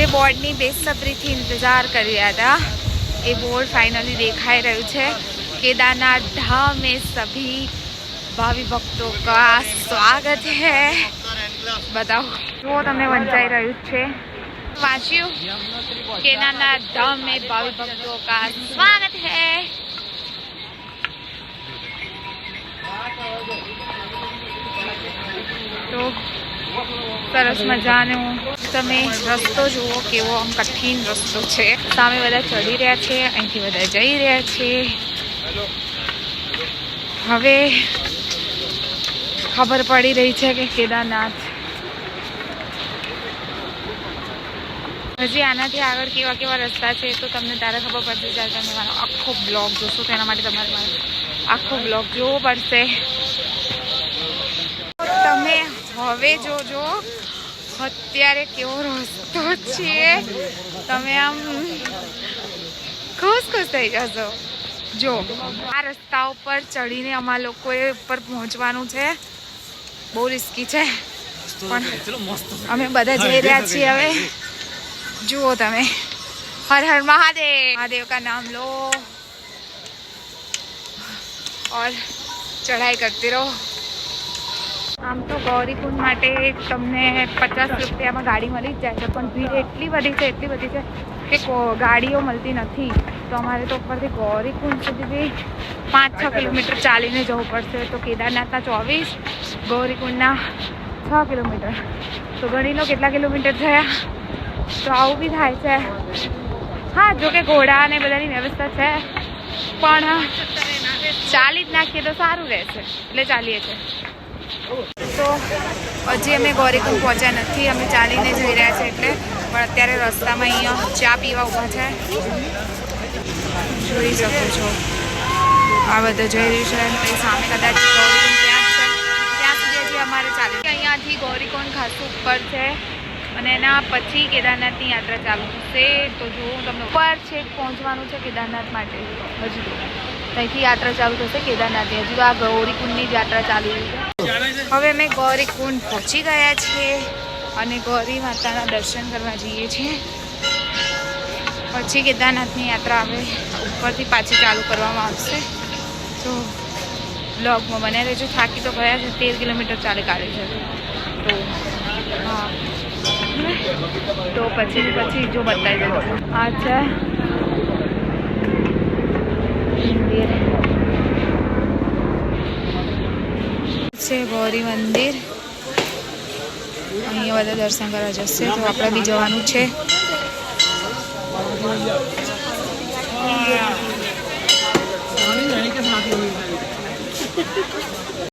જે બોર્ડની બેસબરીથી ઇંતજાર કરી રહ્યા હતા એ બોર્ડ फाइनली દેખાઈ રહ્યું છે। केदारनाथ धाम में सभी भावी भक्तों का स्वागत है। बताओ जो तमने वंचाई રહ્યું છે વાંચ્યું केदारनाथ धाम में भावी भक्तों का स्वागत है। तो સરસ મજાનું તમે રસ્તો જુઓ કેવો આમ કઠિન રસ્તો છે। સામે બધા ચડી રહ્યા છે, અહીંથી બધા જઈ રહ્યા છે। હવે ખબર પડી રહી છે કે કેદારનાથ હજી આનાથી આગળ કેવા કેવા રસ્તા છે તો તમને ત્યારે ખબર પડશે જ્યારે તમે મારો આખો બ્લોગ જોશો। તો એના માટે તમારે મારો આખો બ્લોગ જોવો પડશે। તમે હવે જોજો અત્યારે કેવો રસ્તો છે, તમે આમ ખુશ થઈ જશો। જો આ રસ્તા ઉપર ચડીને અમાર લોકોએ ઉપર પહોંચવાનું છે, બહુ રિસ્કી છે પણ અમે બધા જઈ રહ્યા છીએ। હવે જુઓ તમે, હર હર મહાદેવ, महादेव का नाम लो और चढ़ाई करते रहो। આમ તો ગૌરીકુંડ માટે તમને 50 રૂપિયામાં ગાડી મળી જ જાય છે, પણ ભીડ એટલી બધી છે કે ગાડીઓ મળતી નથી। તો અમારે તો ઉપરથી ગૌરીકુંડ સુધી બી 5-6 કિલોમીટર ચાલીને જવું પડશે। તો કેદારનાથના 24, ગૌરીકુંડના 6 કિલોમીટર, તો ગણી લો કેટલા કિલોમીટર થયા। તો આવું બી થાય છે। હા, જોકે ઘોડા ને બધાની વ્યવસ્થા છે, પણ ચાલી જ નાખીએ તો સારું રહેશે, એટલે ચાલીએ છીએ। તો હજી અમે ગૌરીકુંડ પહોંચ્યા નથી, અમે ચાલીને જઈ રહ્યા છીએ એટલે। પણ અત્યારે રસ્તામાં અહીંયા ચા પીવા ઊભા છે, જોઈ શકો છો। આ બધું જઈ રહ્યું છે, સામે કદાચ ગૌરીકુંડ ત્યાં જ છે, ત્યાં સુધી હજી અમારે ચાલે। અહીંયાથી ગૌરીકુંડ ખાસું ઉપર છે અને એના પછી કેદારનાથની યાત્રા ચાલુ થશે। તો જો તમને ઉપર છેક પહોંચવાનું છે કેદારનાથ માટે, હજુ તો ત્યાંથી યાત્રા ચાલુ થશે કેદારનાથની। હજુ આ ગૌરીકુંડની જ યાત્રા ચાલી રહી છે। હવે અમે ગૌરીકુંડ પહોંચી ગયા છીએ અને ગૌરી માતાના દર્શન કરવા જઈએ છીએ। પછી કેદારનાથની યાત્રા હવે ઉપરથી પાછી ચાલુ કરવામાં આવશે। તો બ્લોગમાં બને રહેજો। થાકી તો ગયા છે, 13 કિલોમીટર ચાલી કાઢી છે। તો હા, તો પછી જો બતાવી દો, આ છે મંદિર, છે ગૌરી મંદિર। અહીંયા બધા દર્શન કરવા જશે, તો આપણે બી જવાનું છે।